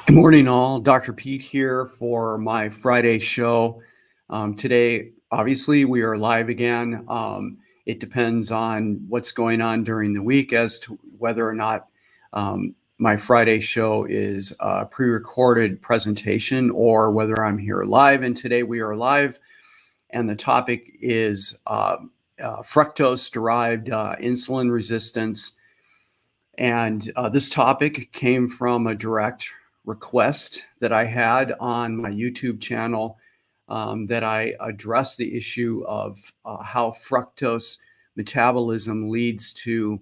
Good morning, all. Dr. Pete here for my Friday show. Today, obviously, we are live again. It depends on what's going on during the week as to whether or not my Friday show is a pre-recorded presentation or whether I'm here live. And today we are live, and the topic is fructose-derived insulin resistance. And this topic came from a direct request that I had on my YouTube channel, that I address the issue of how fructose metabolism leads to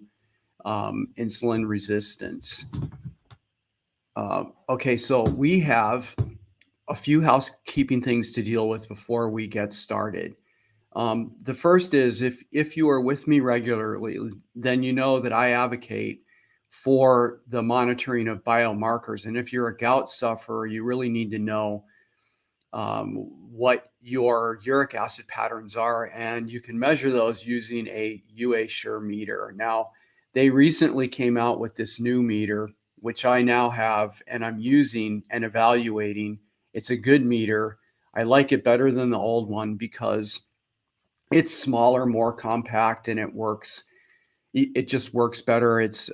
insulin resistance. Okay, so we have a few housekeeping things to deal with before we get started. The first is if you are with me regularly, then you know that I advocate for the monitoring of biomarkers. And if you're a gout sufferer, you really need to know what your uric acid patterns are, and you can measure those using a UA-Sure meter. Now, they recently came out with this new meter, which I now have and I'm using and evaluating. It's a good meter. I like it better than the old one because it's smaller, more compact, and it works. It just works better. It's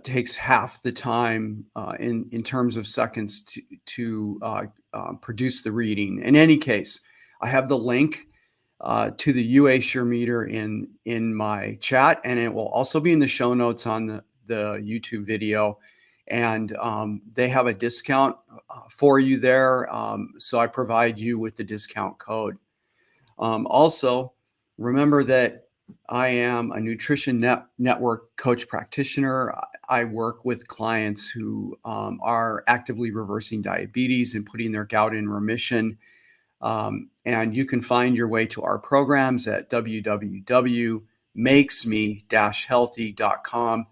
takes half the time in terms of seconds to produce the reading. In any case, I have the link to the UA-Sure meter in my chat, and it will also be in the show notes on the YouTube video. And they have a discount for you there, so I provide you with the discount code. Also, remember that I am a nutrition network coach practitioner. I work with clients who are actively reversing diabetes and putting their gout in remission. And you can find your way to our programs at www.makesme-healthy.com.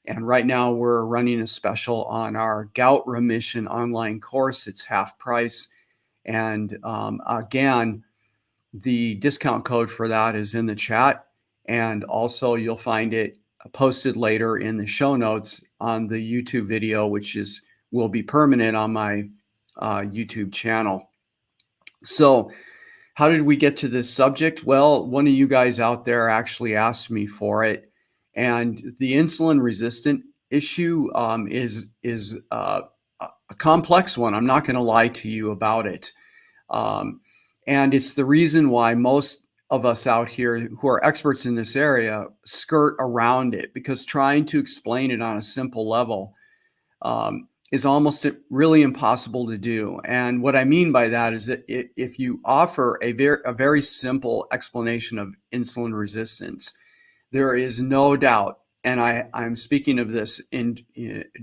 And right now we're running a special on our gout remission online course. It's half price. And again, the discount code for that is in the chat, and also you'll find it posted later in the show notes on the YouTube video, which will be permanent on my YouTube channel. So how did we get to this subject? Well, one of you guys out there actually asked me for it, and the insulin resistant issue is a complex one. I'm not going to lie to you about it. And it's the reason why most of us out here who are experts in this area skirt around it, because trying to explain it on a simple level is almost really impossible to do. And what I mean by that is that if you offer a very simple explanation of insulin resistance, there is no doubt, and I'm speaking of this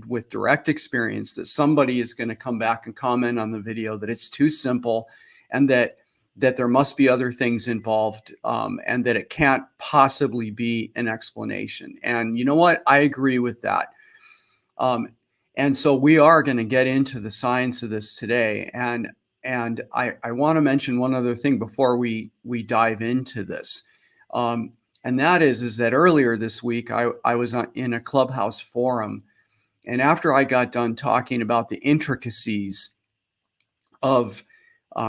with direct experience, that somebody is going to come back and comment on the video that it's too simple, and that there must be other things involved, and that it can't possibly be an explanation. And you know what? I agree with that. And so we are going to get into the science of this today. And I want to mention one other thing before we dive into this. And that is that earlier this week, I was in a Clubhouse forum. And after I got done talking about the intricacies of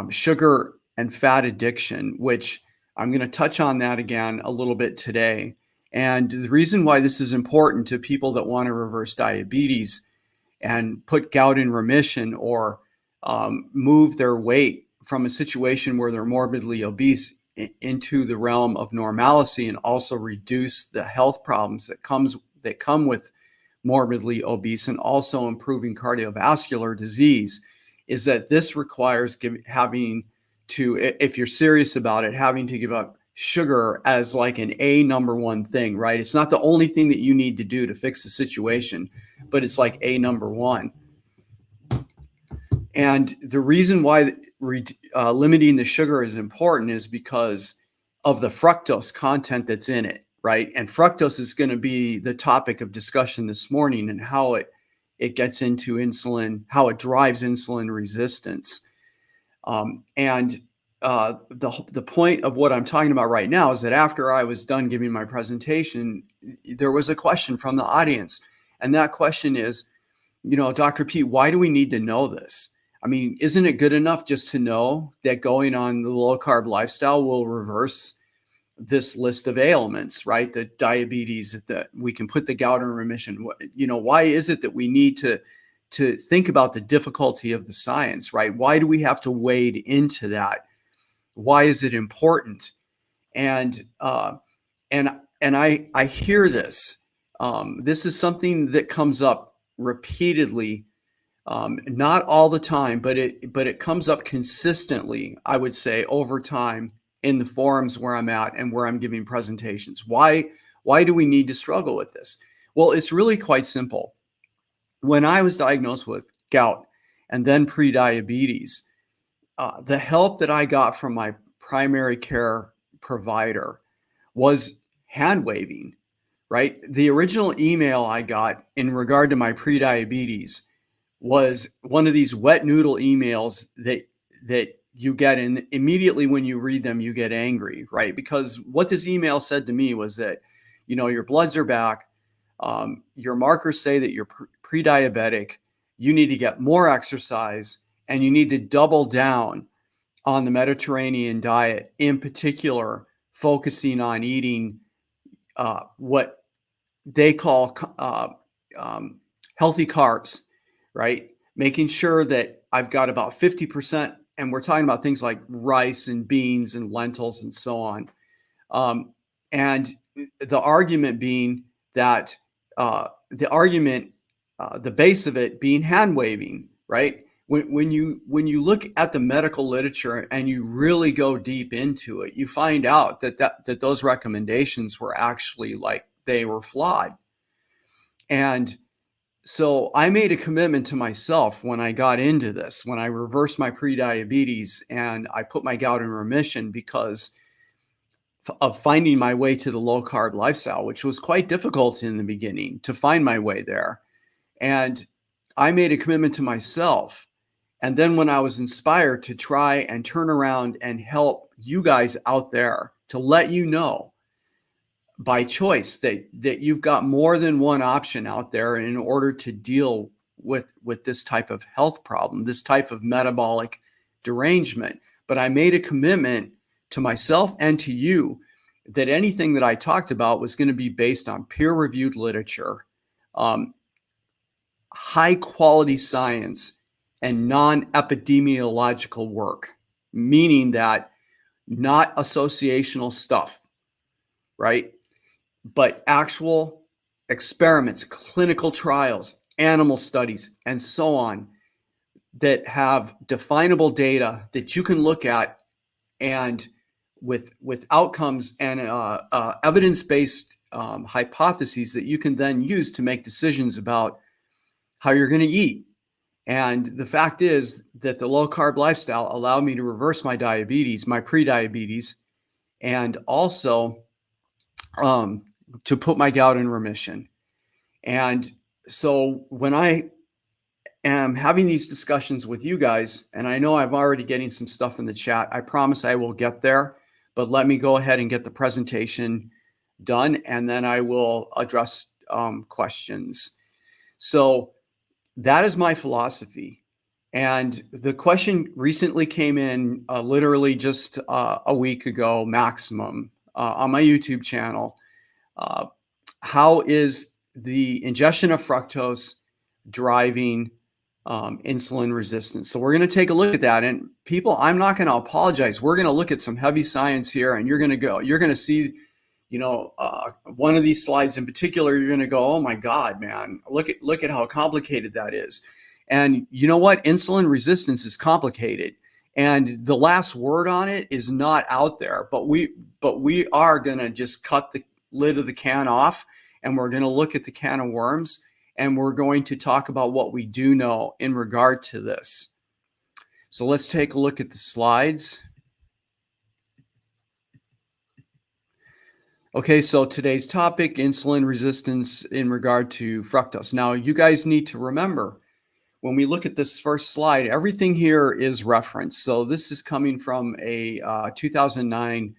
sugar and fat addiction, which I'm going to touch on that again a little bit today. And the reason why this is important to people that want to reverse diabetes and put gout in remission, or move their weight from a situation where they're morbidly obese into the realm of normalcy, and also reduce the health problems that come with morbidly obese, and also improving cardiovascular disease, is that this requires if you're serious about it, having to give up sugar as like an number one thing, right? It's not the only thing that you need to do to fix the situation, but it's like number one. And the reason why limiting the sugar is important is because of the fructose content that's in it, right? And fructose is going to be the topic of discussion this morning, and how it gets into insulin, how it drives insulin resistance. The point of what I'm talking about right now is that after I was done giving my presentation, there was a question from the audience. And that question is, Dr. Pete, why do we need to know this? I mean, isn't it good enough just to know that going on the low carb lifestyle will reverse this list of ailments, right? The diabetes, that we can put the gout in remission. Why is it that we need to think about the difficulty of the science, right? Why do we have to wade into that? Why is it important? And I hear this. This is something that comes up repeatedly, not all the time, but it comes up consistently, I would say, over time in the forums where I'm at and where I'm giving presentations. Why do we need to struggle with this? Well, it's really quite simple. When I was diagnosed with gout and then prediabetes, the help that I got from my primary care provider was hand waving, right? The original email I got in regard to my prediabetes was one of these wet noodle emails that you get, and immediately when you read them, you get angry, right? Because what this email said to me was that, your bloods are back, your markers say that you're pre-diabetic, you need to get more exercise, and you need to double down on the Mediterranean diet, in particular, focusing on eating what they call healthy carbs, right? Making sure that I've got about 50%, and we're talking about things like rice and beans and lentils and so on. And the argument being that the base of it being hand waving, right? When you look at the medical literature and you really go deep into it, you find out that those recommendations were actually, like, they were flawed. And so I made a commitment to myself when I got into this, when I reversed my prediabetes and I put my gout in remission because of finding my way to the low carb lifestyle, which was quite difficult in the beginning to find my way there. And I made a commitment to myself. And then when I was inspired to try and turn around and help you guys out there, to let you know by choice that you've got more than one option out there in order to deal with this type of health problem, this type of metabolic derangement. But I made a commitment to myself and to you that anything that I talked about was going to be based on peer-reviewed literature, high quality science, and non-epidemiological work, meaning that not associational stuff, right? But actual experiments, clinical trials, animal studies, and so on, that have definable data that you can look at, and with outcomes and evidence-based hypotheses that you can then use to make decisions about how you're going to eat. And the fact is that the low carb lifestyle allowed me to reverse my diabetes, my prediabetes, and also to put my gout in remission. And so when I am having these discussions with you guys, and I know I'm already getting some stuff in the chat, I promise I will get there, but let me go ahead and get the presentation done, and then I will address questions. So that is my philosophy. And the question recently came in literally just a week ago maximum on my YouTube channel. How is the ingestion of fructose driving insulin resistance? So we're going to take a look at that. And people, I'm not going to apologize. We're going to look at some heavy science here, and you're going to see, one of these slides in particular, you're going to go, oh my God, man, look at how complicated that is. And you know what? Insulin resistance is complicated, and the last word on it is not out there, but we are going to just cut the lid of the can off, and we're going to look at the can of worms, and we're going to talk about what we do know in regard to this. So let's take a look at the slides. Okay, so today's topic, insulin resistance in regard to fructose. Now, you guys need to remember, when we look at this first slide, everything here is referenced. So this is coming from a 2009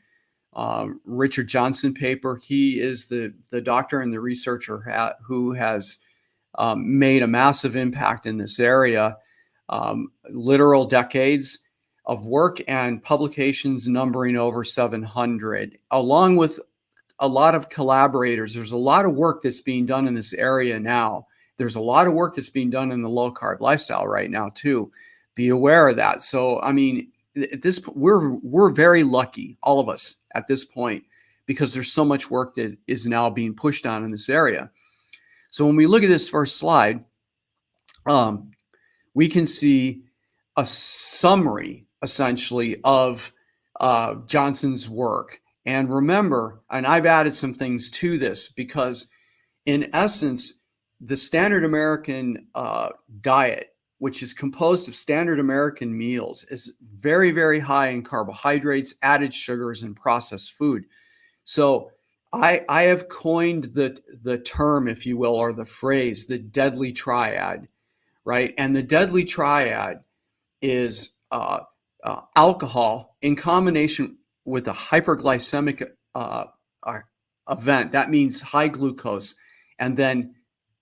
Richard Johnson paper. He is the doctor and the researcher who has made a massive impact in this area, literal decades of work and publications numbering over 700, along with a lot of collaborators. There's a lot of work that's being done in this area now. There's a lot of work that's being done in the low carb lifestyle right now too. Be aware of that. So, I mean, at this we're very lucky, all of us, at this point, because there's so much work that is now being pushed on in this area. So when we look at this first slide, we can see a summary essentially of Johnson's work. And remember, and I've added some things to this because in essence, the standard American diet, which is composed of standard American meals, is very, very high in carbohydrates, added sugars, and processed food. So I have coined the term, if you will, or the phrase, the deadly triad, right? And the deadly triad is alcohol in combination with a hyperglycemic event. That means high glucose, and then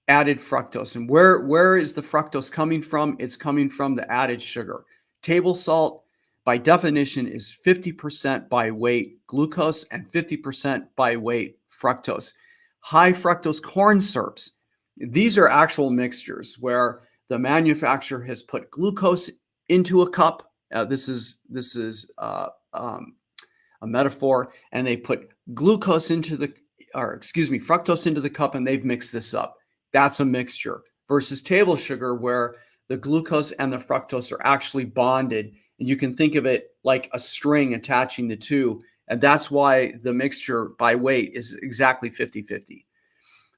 added fructose. And where is the fructose coming from? It's coming from the added sugar. Table salt, by definition, is 50% by weight glucose and 50% by weight fructose. High fructose corn syrups, these are actual mixtures where the manufacturer has put glucose into a cup. This is a metaphor, and they put fructose into the cup, and they've mixed this up. That's a mixture versus table sugar, where the glucose and the fructose are actually bonded, and you can think of it like a string attaching the two, and that's why the mixture by weight is exactly 50-50.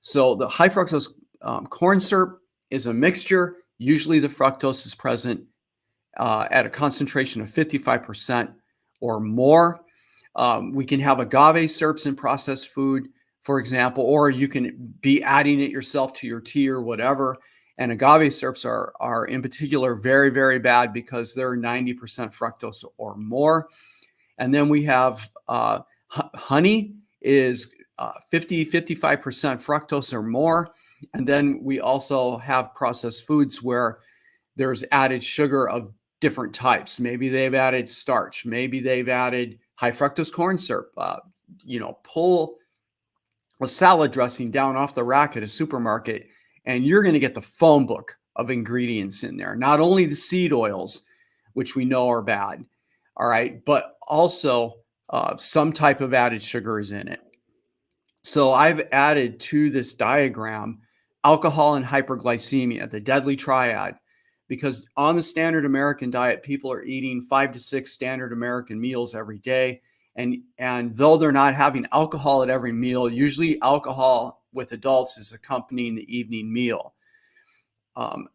So the high fructose corn syrup is a mixture. Usually the fructose is present at a concentration of 55% or more. We can have agave syrups in processed food, for example, or you can be adding it yourself to your tea or whatever. And agave syrups are in particular very, very bad because they're 90% fructose or more. And then we have honey is 55% fructose or more. And then we also have processed foods where there's added sugar of different types. Maybe they've added starch. Maybe they've added high fructose corn syrup. Pull a salad dressing down off the rack at a supermarket, and you're going to get the phone book of ingredients in there. Not only the seed oils, which we know are bad, all right, but also some type of added sugar is in it. So I've added to this diagram alcohol and hyperglycemia, the deadly triad, because on the standard American diet, people are eating 5 to 6 standard American meals every day. And though they're not having alcohol at every meal, usually alcohol with adults is accompanying the evening meal.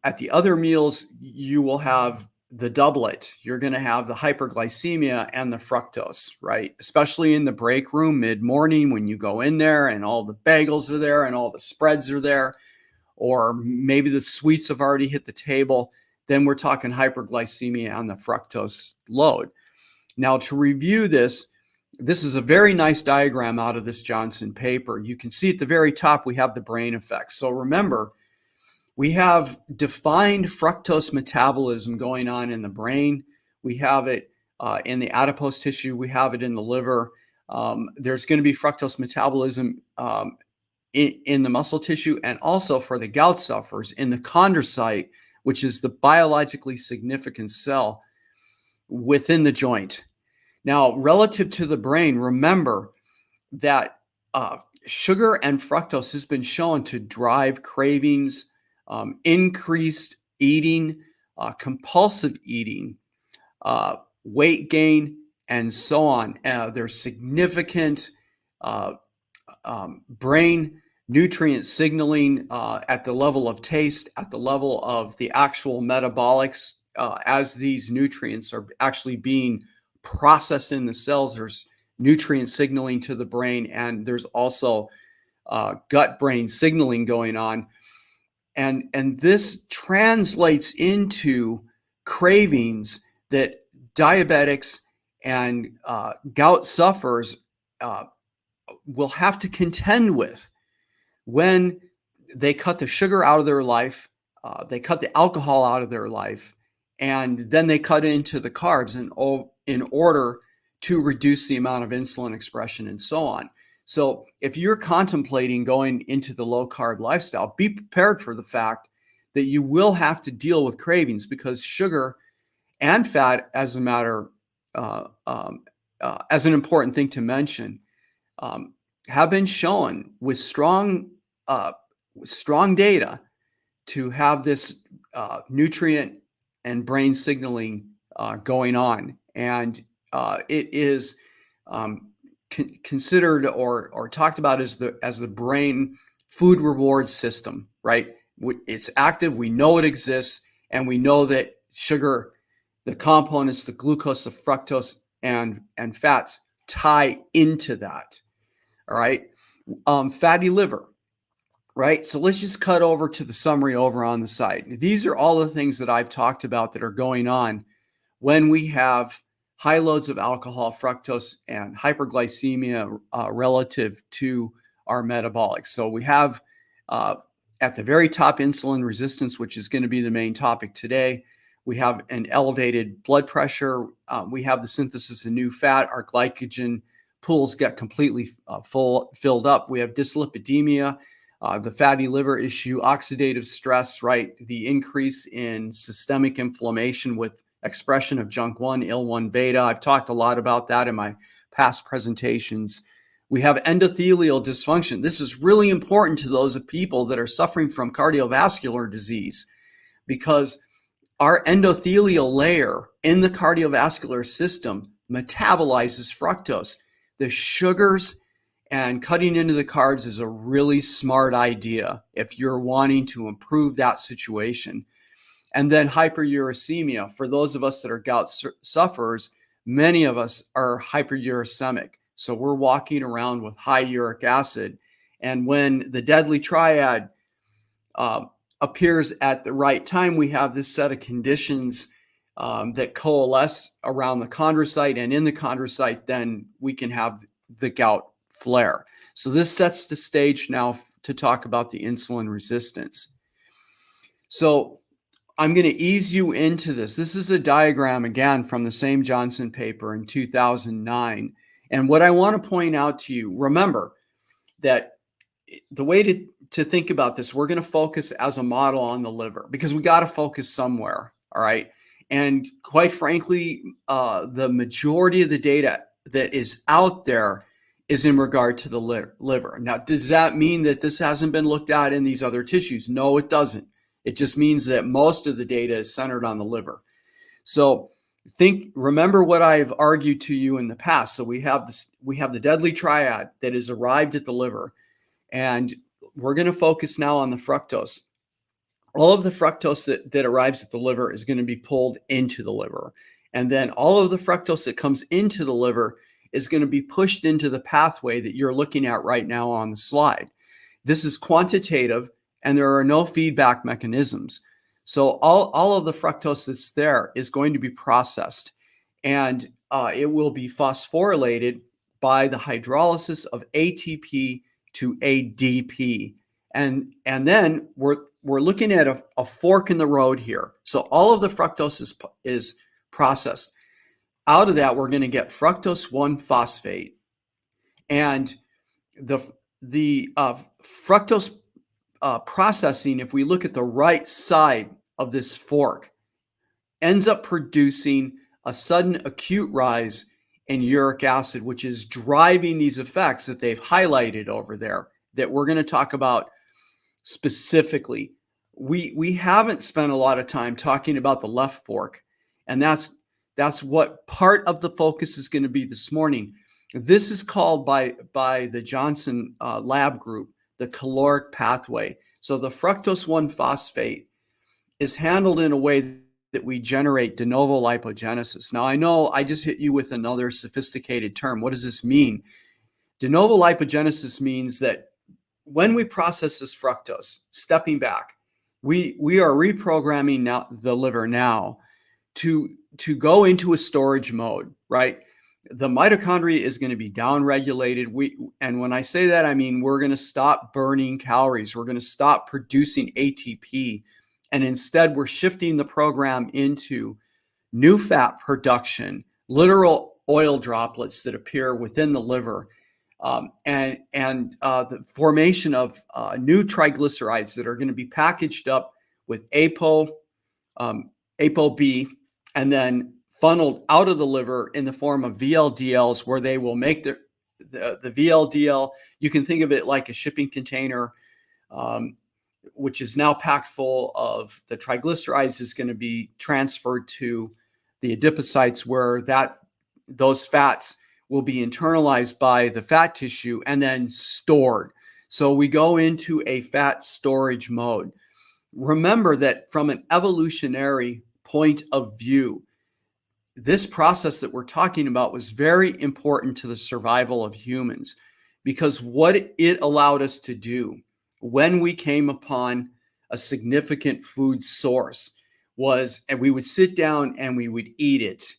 At the other meals, you will have the doublet. You're going to have the hyperglycemia and the fructose, right? Especially in the break room mid-morning when you go in there and all the bagels are there and all the spreads are there, or maybe the sweets have already hit the table. Then we're talking hyperglycemia on the fructose load. Now, to review this is a very nice diagram out of this Johnson paper. You can see at the very top, we have the brain effects. So remember, we have defined fructose metabolism going on in the brain. We have it in the adipose tissue. We have it in the liver. There's going to be fructose metabolism in the muscle tissue, and also for the gout sufferers in the chondrocyte, which is the biologically significant cell within the joint. Now, relative to the brain, remember that sugar and fructose has been shown to drive cravings, increased eating, compulsive eating, weight gain, and so on. There's significant brain nutrient signaling at the level of taste, at the level of the actual metabolics, as these nutrients are actually being processed in the cells. There's nutrient signaling to the brain, and there's also gut-brain signaling going on. And this translates into cravings that diabetics and gout sufferers will have to contend with when they cut the sugar out of their life, they cut the alcohol out of their life, and then they cut into the carbs in order to reduce the amount of insulin expression and so on. So if you're contemplating going into the low carb lifestyle, be prepared for the fact that you will have to deal with cravings, because sugar and fat, as a matter, as an important thing to mention, have been shown with strong data to have this nutrient and brain signaling going on, and it is considered or talked about as the brain food reward system, right? It's active, we know it exists, and we know that sugar, the components, the glucose, the fructose, and fats tie into that. All right. Fatty liver, right? So let's just cut over to the summary over on the side. These are all the things that I've talked about that are going on when we have high loads of alcohol, fructose, and hyperglycemia relative to our metabolics. So we have at the very top insulin resistance, which is going to be the main topic today. We have an elevated blood pressure. We have the synthesis of new fat. Our glycogen pools get completely filled up. We have dyslipidemia, the fatty liver issue, oxidative stress, right? The increase in systemic inflammation with expression of JNK1, IL-1 beta. I've talked a lot about that in my past presentations. We have endothelial dysfunction. This is really important to those people that are suffering from cardiovascular disease, because our endothelial layer in the cardiovascular system metabolizes fructose. The sugars and cutting into the carbs is a really smart idea if you're wanting to improve that situation. And then hyperuricemia. For those of us that are gout sufferers, many of us are hyperuricemic. So we're walking around with high uric acid. And when the Deadly Triad appears at the right time, we have this set of conditions that coalesce around the chondrocyte, and in the chondrocyte, then we can have the gout flare. So this sets the stage now to talk about the insulin resistance. So I'm going to ease you into this. This is a diagram, again, from the same Johnson paper in 2009. And what I want to point out to you, remember that the way to think about this, we're going to focus as a model on the liver, because we got to focus somewhere. All right. And quite frankly, the majority of the data that is out there is in regard to the liver. Now, does that mean that this hasn't been looked at in these other tissues? No, it doesn't. It just means that most of the data is centered on the liver. So remember what I've argued to you in the past. So we have the Deadly Triad that has arrived at the liver, and we're going to focus now on the fructose. All of the fructose that arrives at the liver is going to be pulled into the liver. And then all of the fructose that comes into the liver is going to be pushed into the pathway that you're looking at right now on the slide. This is quantitative, and there are no feedback mechanisms. So all of the fructose that's there is going to be processed, and it will be phosphorylated by the hydrolysis of ATP to ADP. And then we're looking at a fork in the road here. So all of the fructose is processed. Out of that, we're going to get fructose 1-phosphate. And the fructose processing, if we look at the right side of this fork, ends up producing a sudden acute rise in uric acid, which is driving these effects that they've highlighted over there that we're going to talk about specifically. We haven't spent a lot of time talking about the left fork, and that's what part of the focus is going to be this morning. This is called by the Johnson lab group the caloric pathway. So the fructose 1-phosphate is handled in a way that we generate de novo lipogenesis. Now, I know I just hit you with another sophisticated term. What does this mean? De novo lipogenesis means that when we process this fructose, stepping back, we are reprogramming now the liver now to go into a storage mode, right? the mitochondria is going to be downregulated. And when I say that, I mean we're going to stop burning calories. We're going to stop producing ATP. And instead, we're shifting the program into new fat production, literal oil droplets that appear within the liver, and the formation of new triglycerides that are going to be packaged up with ApoB, and then funneled out of the liver in the form of VLDLs, where they will make the VLDL. You can think of it like a shipping container, which is now packed full of the triglycerides, is going to be transferred to the adipocytes, where those fats will be internalized by the fat tissue and then stored. So we go into a fat storage mode. Remember that from an evolutionary point of view, this process that we're talking about was very important to the survival of humans, because what it allowed us to do when we came upon a significant food source was, and we would sit down and we would eat it.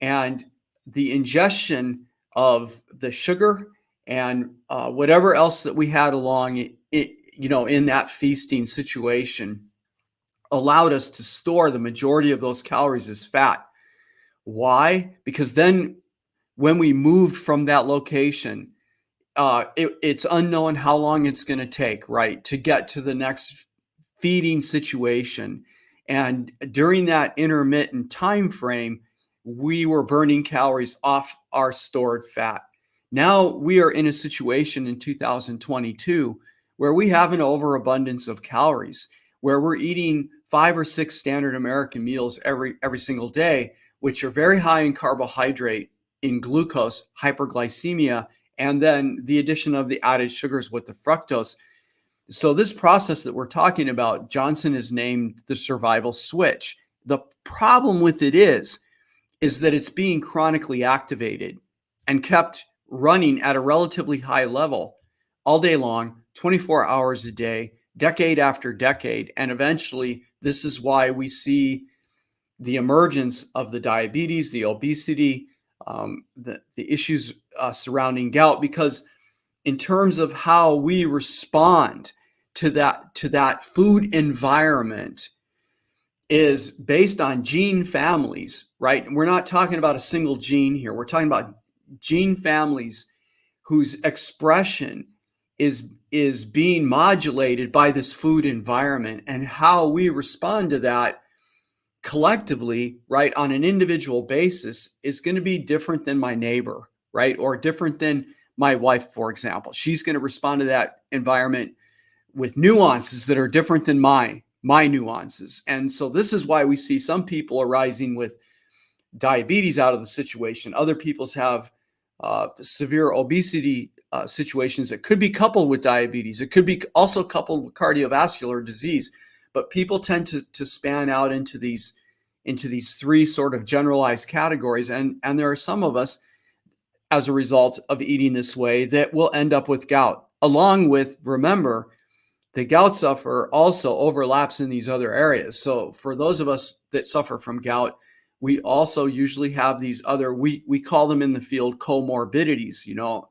And the ingestion of the sugar and whatever else that we had along in that feasting situation allowed us to store the majority of those calories as fat. Why? Because then when we moved from that location, it's unknown how long it's going to take, right, to get to the next feeding situation. And during that intermittent time frame, we were burning calories off our stored fat. Now we are in a situation in 2022 where we have an overabundance of calories, where we're eating 5 or 6 standard American meals every single day, which are very high in carbohydrate, in glucose, hyperglycemia, and then the addition of the added sugars with the fructose. So this process that we're talking about, Johnson has named the survival switch. The problem with it is that it's being chronically activated and kept running at a relatively high level all day long, 24 hours a day, decade after decade. And eventually, this is why we see the emergence of the diabetes, the obesity, the issues surrounding gout, because in terms of how we respond to that food environment is based on gene families, right? We're not talking about a single gene here. We're talking about gene families whose expression is being modulated by this food environment, and how we respond to that collectively, right, on an individual basis is going to be different than my neighbor, right? Or different than my wife, for example. She's going to respond to that environment with nuances that are different than my nuances. And so this is why we see some people arising with diabetes out of the situation. Other people's have severe obesity situations that could be coupled with diabetes. It could be also coupled with cardiovascular disease. But people tend to span out into these 3 sort of generalized categories. And there are some of us, as a result of eating this way, that will end up with gout. Along with, remember, the gout sufferer also overlaps in these other areas. So for those of us that suffer from gout, we also usually have these other, we call them in the field comorbidities.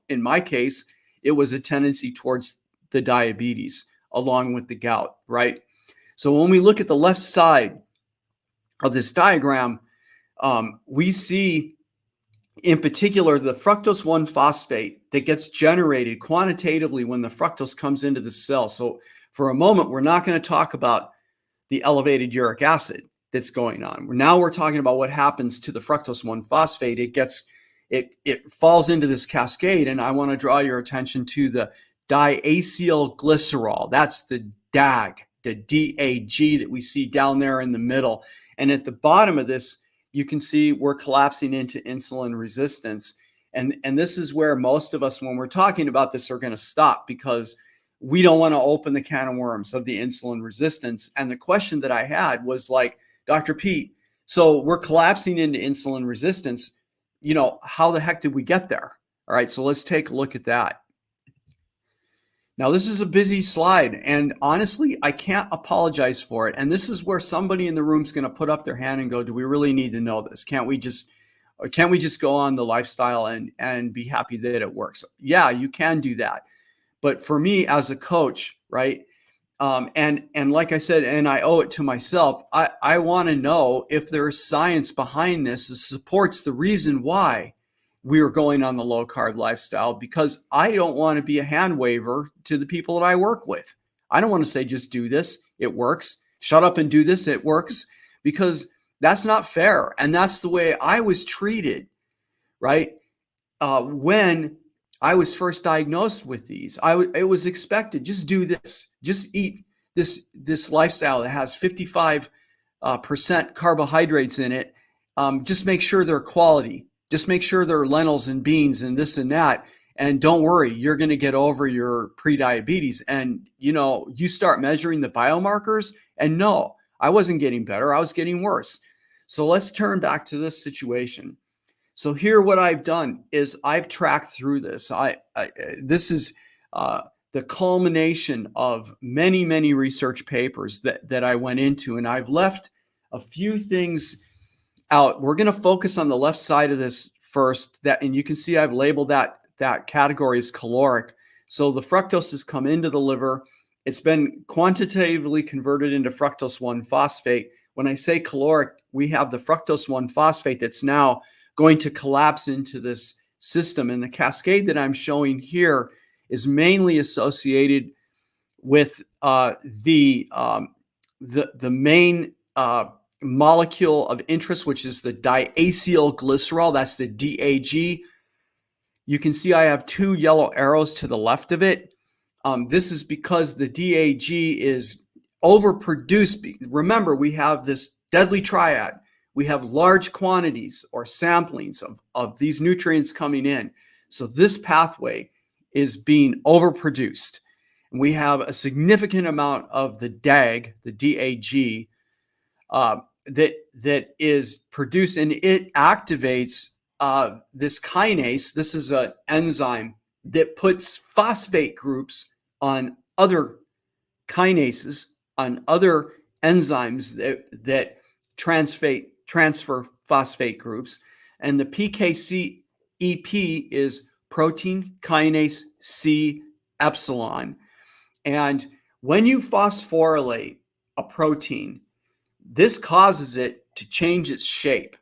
In my case, it was a tendency towards the diabetes along with the gout, right? So when we look at the left side of this diagram, we see in particular the fructose 1-phosphate that gets generated quantitatively when the fructose comes into the cell. So for a moment, we're not going to talk about the elevated uric acid that's going on. Now we're talking about what happens to the fructose 1-phosphate. It falls into this cascade, and I want to draw your attention to the diacylglycerol. That's the DAG, the DAG that we see down there in the middle. And at the bottom of this, you can see we're collapsing into insulin resistance. And this is where most of us, when we're talking about this, are going to stop, because we don't want to open the can of worms of the insulin resistance. And the question that I had was like, Dr. Pete, so we're collapsing into insulin resistance. How the heck did we get there? All right, so let's take a look at that. Now, this is a busy slide, and honestly, I can't apologize for it. And this is where somebody in the room is going to put up their hand and go, do we really need to know this? Can't we just Or can't we just go on the lifestyle and be happy that it works? Yeah, you can do that. But for me as a coach, right? And like I said, and I owe it to myself, I want to know if there's science behind this that supports the reason why we are going on the low carb lifestyle, because I don't want to be a hand waver to the people that I work with. I don't want to say, just do this, it works. Shut up and do this, it works, because that's not fair. And that's the way I was treated, right? When I was first diagnosed with these, it was expected, just do this, just eat this lifestyle that has 55% carbohydrates in it. Just make sure they're quality. Just make sure they're lentils and beans and this and that. And don't worry, you're going to get over your prediabetes. And, you start measuring the biomarkers, and no, I wasn't getting better. I was getting worse. So let's turn back to this situation. So here, what I've done is I've tracked through this. This is the culmination of many, many research papers that I went into, and I've left a few things out. We're going to focus on the left side of this first. And you can see I've labeled that category as caloric. So the fructose has come into the liver. It's been quantitatively converted into fructose 1-phosphate. When I say caloric, we have the fructose 1-phosphate that's now going to collapse into this system. And the cascade that I'm showing here is mainly associated with the main molecule of interest, which is the diacylglycerol. That's the DAG. You can see I have 2 yellow arrows to the left of it. This is because the DAG is overproduced. Remember, we have this deadly triad. We have large quantities or samplings of these nutrients coming in. So this pathway is being overproduced. And we have a significant amount of the DAG, the DAG, that is produced, and it activates this kinase. This is an enzyme that puts phosphate groups on other kinases, on other enzymes that transfer phosphate groups. And the PKCEP is protein kinase C epsilon. And when you phosphorylate a protein, this causes it to change its shape.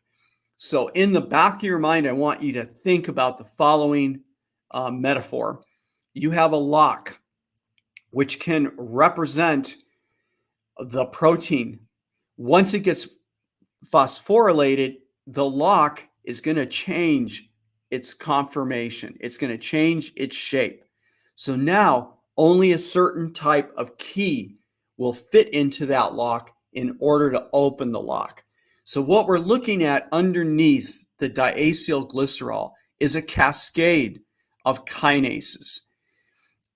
So in the back of your mind, I want you to think about the following metaphor. You have a lock, which can represent the protein. Once it gets phosphorylated, the lock is going to change its conformation. It's going to change its shape. So now only a certain type of key will fit into that lock in order to open the lock. So what we're looking at underneath the diacylglycerol is a cascade of kinases.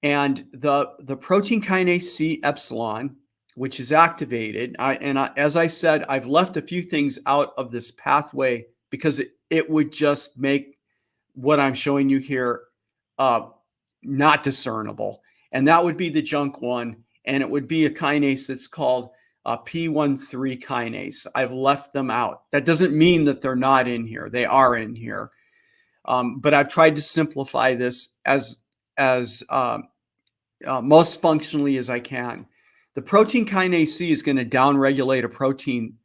And the protein kinase C epsilon, which is activated, as I said, I've left a few things out of this pathway because it would just make what I'm showing you here not discernible. And that would be the junk one, and it would be a kinase that's called P13 kinase. I've left them out. That doesn't mean that they're not in here. They are in here. But I've tried to simplify this as most functionally as I can. The protein kinase C is going to downregulate a protein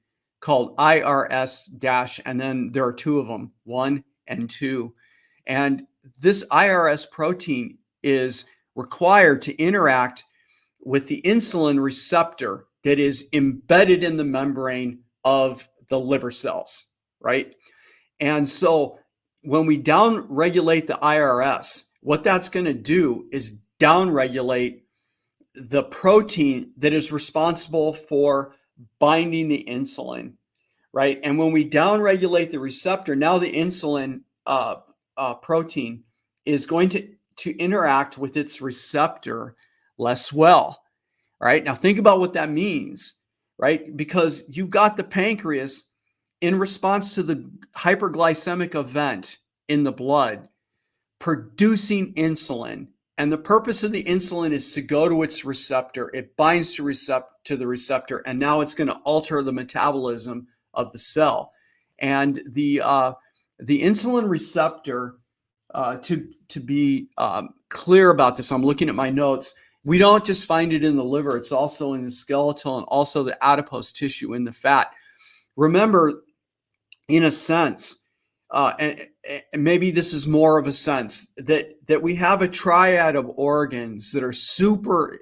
called IRS-, and then there are 2 of them, 1 and 2. And this IRS protein is required to interact with the insulin receptor that is embedded in the membrane of the liver cells, right? And so when we downregulate the IRS, what that's going to do is downregulate the protein that is responsible for binding the insulin, right? And when we downregulate the receptor, now the insulin protein is going to interact with its receptor less well, right? Now think about what that means, right? Because you got the pancreas in response to the hyperglycemic event in the blood producing insulin. And the purpose of the insulin is to go to its receptor. It binds to the receptor, and now it's going to alter the metabolism of the cell. And the The insulin receptor, to be clear about this, I'm looking at my notes. We don't just find it in the liver, it's also in the skeletal and also the adipose tissue in the fat. Remember, in a sense, and maybe this is more of a sense, that we have a triad of organs that are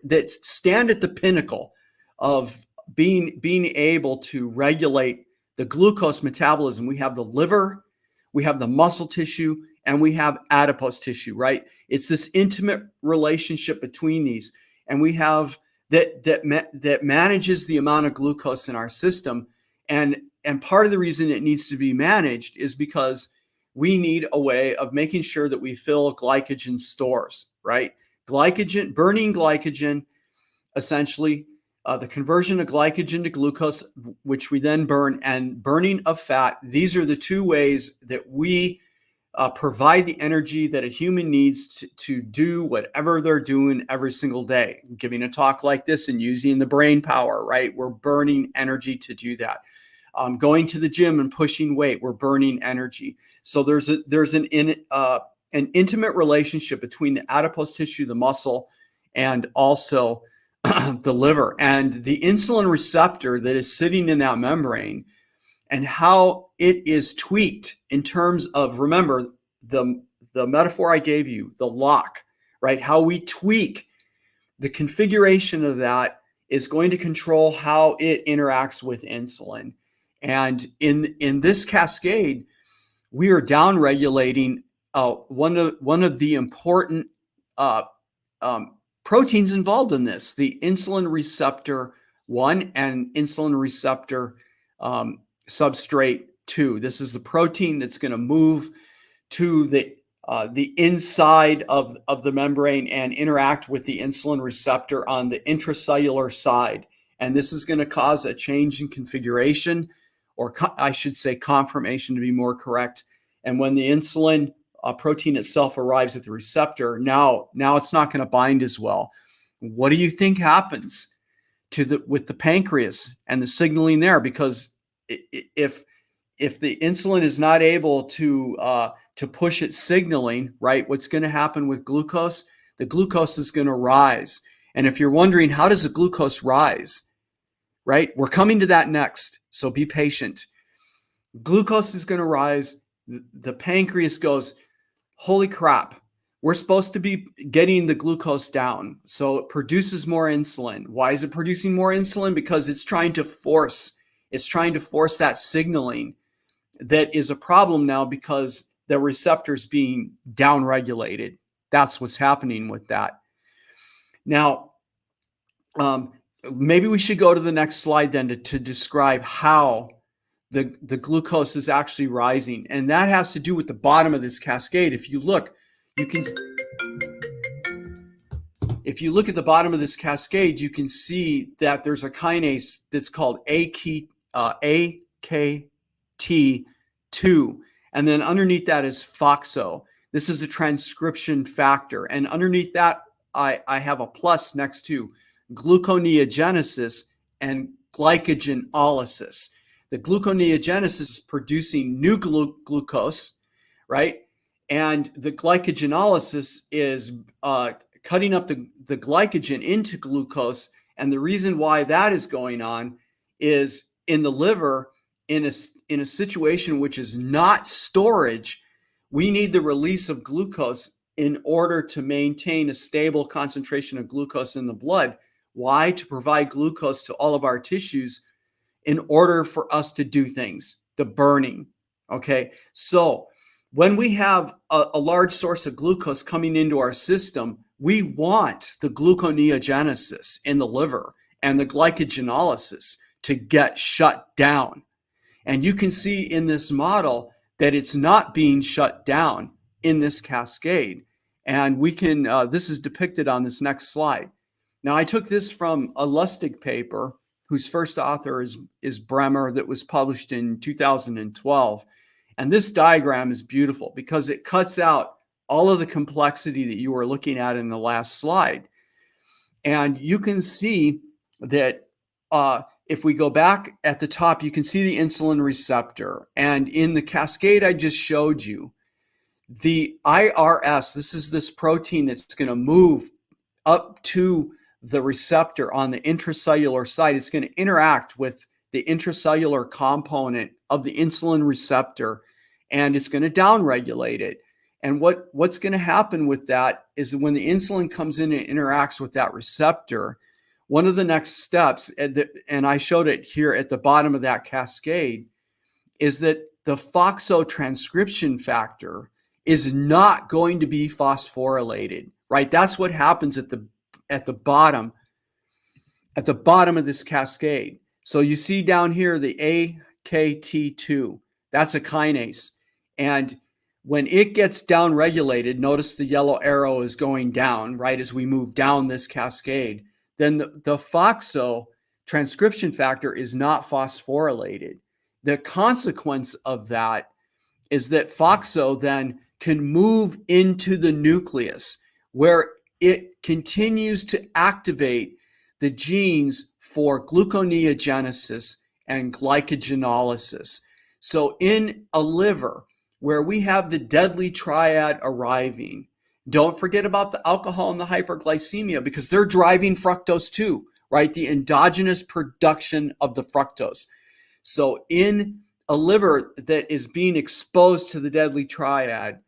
that stand at the pinnacle of being able to regulate the glucose metabolism. We have the liver, we have the muscle tissue, and we have adipose tissue, right? It's this intimate relationship between these, and we have that manages the amount of glucose in our system. And part of the reason it needs to be managed is because we need a way of making sure that we fill glycogen stores, right? Burning glycogen, essentially, the conversion of glycogen to glucose, which we then burn, and burning of fat. These are the two ways that we provide the energy that a human needs to do whatever they're doing every single day. Giving a talk like this and using the brain power, right? We're burning energy to do that. Going to the gym and pushing weight, we're burning energy. So there's an intimate relationship between the adipose tissue, the muscle, and also the liver. And the insulin receptor that is sitting in that membrane, and how it is tweaked in terms of, remember, the metaphor I gave you, the lock, right? How we tweak the configuration of that is going to control how it interacts with insulin. And in this cascade, we are downregulating one of the important proteins involved in this, the insulin receptor 1 and insulin receptor substrate 2. This is the protein that's going to move to the inside of the membrane and interact with the insulin receptor on the intracellular side. And this is going to cause a change in configuration, or I should say conformation to be more correct. And when the insulin protein itself arrives at the receptor, now it's not going to bind as well. What do you think happens with the pancreas and the signaling there? Because if the insulin is not able to push its signaling, right, what's going to happen with glucose? The glucose is going to rise. And if you're wondering, how does the glucose rise, right? We're coming to that next, so be patient. Glucose is going to rise. The pancreas goes, holy crap, we're supposed to be getting the glucose down. So it produces more insulin. Why is it producing more insulin? Because it's trying to force that signaling that is a problem now because the receptor's being downregulated. That's what's happening with that. Now, maybe we should go to the next slide then to describe how the glucose is actually rising. And that has to do with the bottom of this cascade. If you look at the bottom of this cascade, you can see that there's a kinase that's called AKT2. And then underneath that is FOXO. This is a transcription factor. And underneath that, I have a plus next to gluconeogenesis and glycogenolysis. The gluconeogenesis is producing new glucose, right? And the glycogenolysis is cutting up the glycogen into glucose. And the reason why that is going on is in the liver, in a situation which is not storage, we need the release of glucose in order to maintain a stable concentration of glucose in the blood. Why? To provide glucose to all of our tissues in order for us to do things, the burning. Okay, so when we have a large source of glucose coming into our system, we want the gluconeogenesis in the liver and the glycogenolysis to get shut down. And you can see in this model that it's not being shut down in this cascade. And we can, this is depicted on this next slide. Now, I took this from a Lustig paper, whose first author is Bremer, that was published in 2012. And this diagram is beautiful because it cuts out all of the complexity that you were looking at in the last slide. And you can see that if we go back at the top, you can see the insulin receptor. And in the cascade I just showed you, the IRS, this is this protein that's going to move up to the receptor on the intracellular side. It's going to interact with the intracellular component of the insulin receptor, and it's going to downregulate it. And what's going to happen with that is when the insulin comes in and interacts with that receptor, one of the next steps, and I showed it here at the bottom of that cascade, is that the FOXO transcription factor is not going to be phosphorylated, right? That's what happens at the bottom of this cascade. So you see down here the AKT2, that's a kinase. And when it gets downregulated, notice the yellow arrow is going down, right, as we move down this cascade, then the FOXO transcription factor is not phosphorylated. The consequence of that is that FOXO then can move into the nucleus, where it continues to activate the genes for gluconeogenesis and glycogenolysis. So in a liver where we have the deadly triad arriving, don't forget about the alcohol and the hyperglycemia, because they're driving fructose too, right? The endogenous production of the fructose. So in a liver that is being exposed to the deadly triad,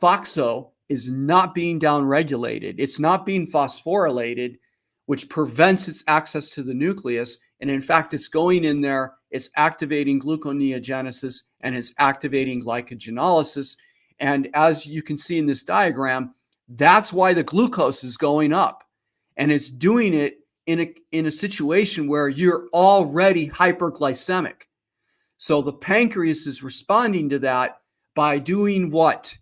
FOXO is not being downregulated. It's not being phosphorylated, which prevents its access to the nucleus. And in fact, it's going in there, it's activating gluconeogenesis, and it's activating glycogenolysis. And as you can see in this diagram, that's why the glucose is going up. And it's doing it in a situation where you're already hyperglycemic. So the pancreas is responding to that by doing what?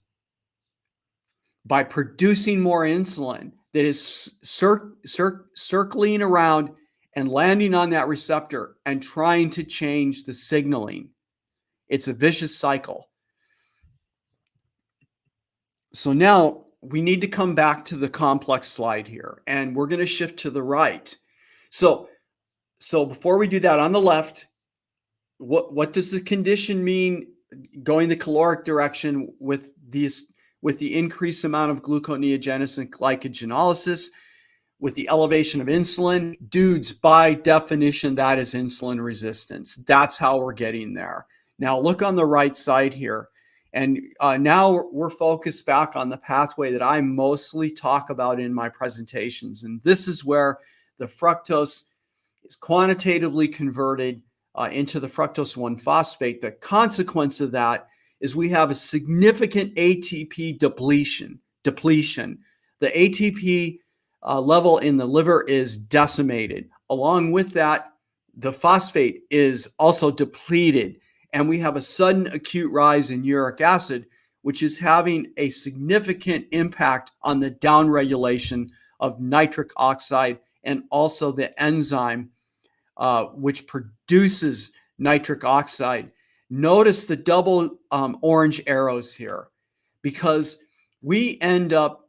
By producing more insulin that is circling around and landing on that receptor and trying to change the signaling. It's a vicious cycle. So now we need to come back to the complex slide here, and we're going to shift to the right. So before we do that, on the left, what does the condition mean going the caloric direction with the increased amount of gluconeogenesis and glycogenolysis, with the elevation of insulin? Dudes, by definition, that is insulin resistance. That's how we're getting there. Now look on the right side here. And now we're focused back on the pathway that I mostly talk about in my presentations. And this is where the fructose is quantitatively converted into the fructose 1-phosphate. The consequence of that is we have a significant ATP depletion. The ATP level in the liver is decimated. Along with that, the phosphate is also depleted. And we have a sudden acute rise in uric acid, which is having a significant impact on the downregulation of nitric oxide and also the enzyme which produces nitric oxide. Notice the double orange arrows here, because we end up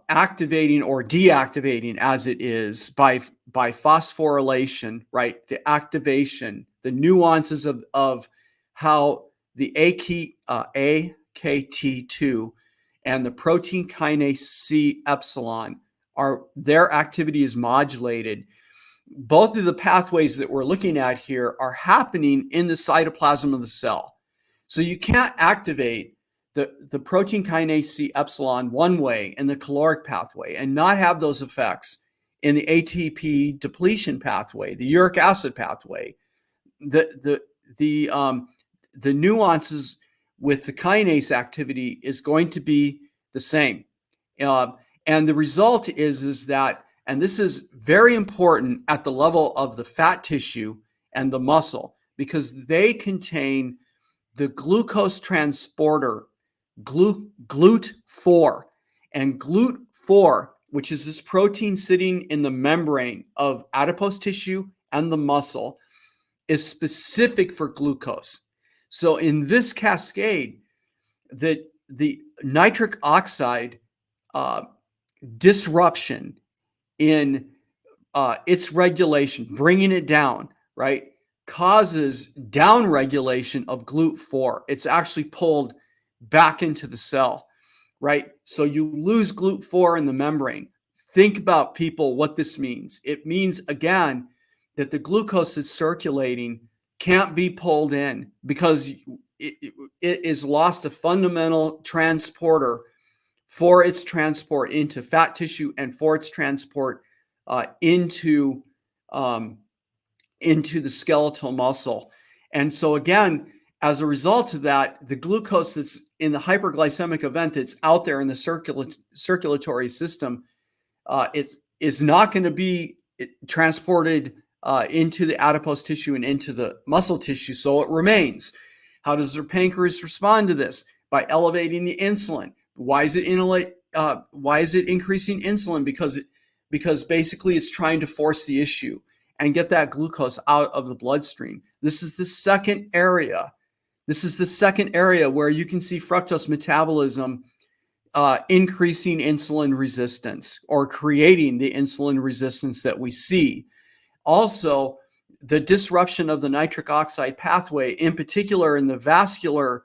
activating or deactivating, as it is, by phosphorylation, right? The activation, the nuances of how the AKT2 and the protein kinase C epsilon their activity is modulated. Both of the pathways that we're looking at here are happening in the cytoplasm of the cell. So you can't activate the protein kinase C epsilon one way in the caloric pathway and not have those effects in the ATP depletion pathway, the uric acid pathway. The nuances with the kinase activity is going to be the same. And the result is that, and this is very important at the level of the fat tissue and the muscle, because they contain the glucose transporter, GLUT4. And GLUT4, which is this protein sitting in the membrane of adipose tissue and the muscle, is specific for glucose. So in this cascade, the nitric oxide disruption in its regulation, bringing it down, right, causes downregulation of GLUT4. It's actually pulled back into the cell, right? So you lose GLUT4 in the membrane. Think about, people, what this means. It means, again, that the glucose that's circulating can't be pulled in because it is lost a fundamental transporter for its transport into fat tissue and for its transport into the skeletal muscle. And so again, as a result of that, the glucose that's in the hyperglycemic event that's out there in the circulatory system, is not going to be transported into the adipose tissue and into the muscle tissue, so it remains. How does the pancreas respond to this? By elevating the insulin. Why is it increasing insulin? Because basically it's trying to force the issue and get that glucose out of the bloodstream. This is the second area. Where you can see fructose metabolism increasing insulin resistance or creating the insulin resistance that we see. Also, the disruption of the nitric oxide pathway, in particular in the vascular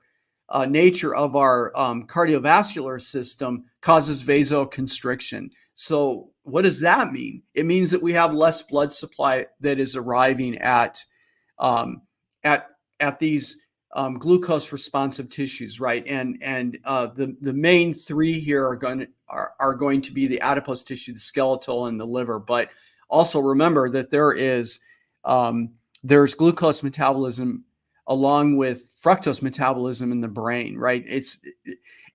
nature of our cardiovascular system, causes vasoconstriction. So what does that mean? It means that we have less blood supply that is arriving at these glucose responsive tissues, right? And the main three here are going to be the adipose tissue, the skeletal, and the liver. But also remember that there's glucose metabolism along with fructose metabolism in the brain, right?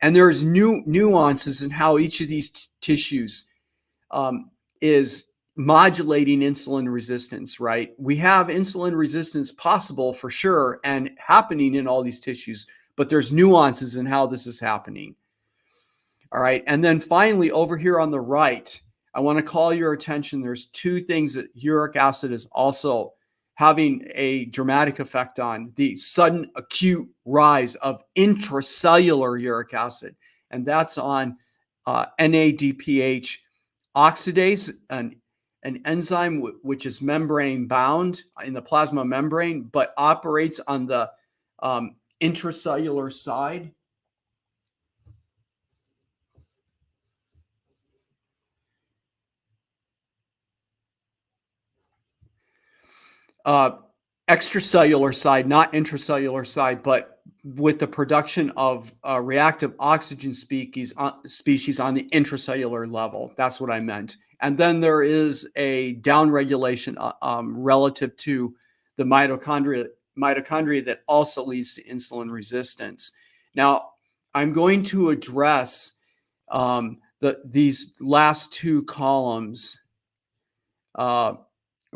And there's nuances in how each of these tissues is modulating insulin resistance, right? We have insulin resistance possible for sure and happening in all these tissues, but there's nuances in how this is happening. All right. And then finally, over here on the right, I want to call your attention. There's two things that uric acid is also having a dramatic effect on: the sudden acute rise of intracellular uric acid. And that's on NADPH oxidase, an enzyme which is membrane bound in the plasma membrane, but operates on the intracellular side. Extracellular side, not intracellular side, but with the production of reactive oxygen species on the intracellular level. That's what I meant. And then there is a downregulation relative to the mitochondria that also leads to insulin resistance. Now, I'm going to address these last two columns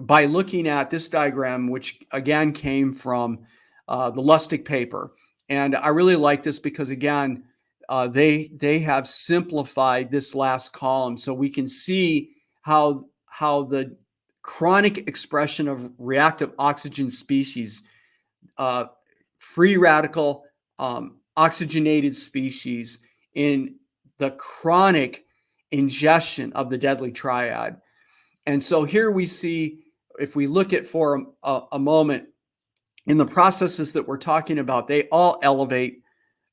by looking at this diagram, which again came from the Lustig paper. And I really like this because, again, they have simplified this last column so we can see how the chronic expression of reactive oxygen species, free radical oxygenated species, in the chronic ingestion of the deadly triad. And so here we see, if we look at for a moment, in the processes that we're talking about, they all elevate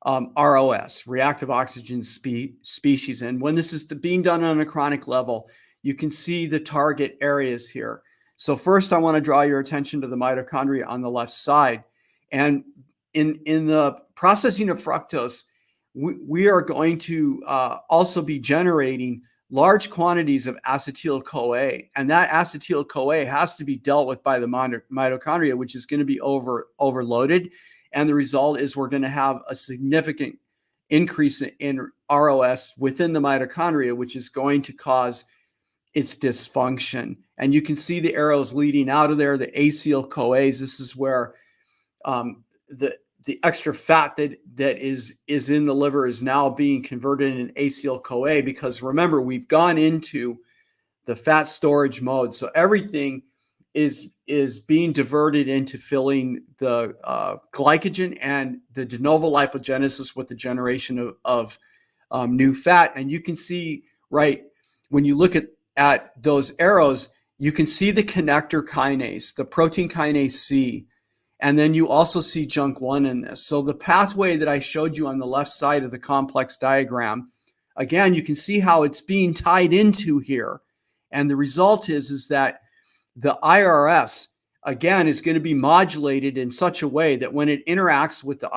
ROS, reactive oxygen species. And when this is being done on a chronic level, you can see the target areas here. So first, I want to draw your attention to the mitochondria on the left side. And in the processing of fructose, we are going to also be generating large quantities of acetyl-CoA, and that acetyl-CoA has to be dealt with by the mitochondria, which is going to be overloaded. And the result is we're going to have a significant increase in ROS within the mitochondria, which is going to cause its dysfunction. And you can see the arrows leading out of there, the acyl-CoAs. This is where the extra fat that is in the liver is now being converted in acyl-CoA, because remember, we've gone into the fat storage mode. So everything is being diverted into filling the glycogen and the de novo lipogenesis with the generation of new fat. And you can see, right, when you look at those arrows, You can see the connector kinase, the protein kinase C, and then you also see junk1 in this. So the pathway that I showed you on the left side of the complex diagram, again, you can see how it's being tied into here. And the result is that the IRS, again, is going to be modulated in such a way that when it interacts with the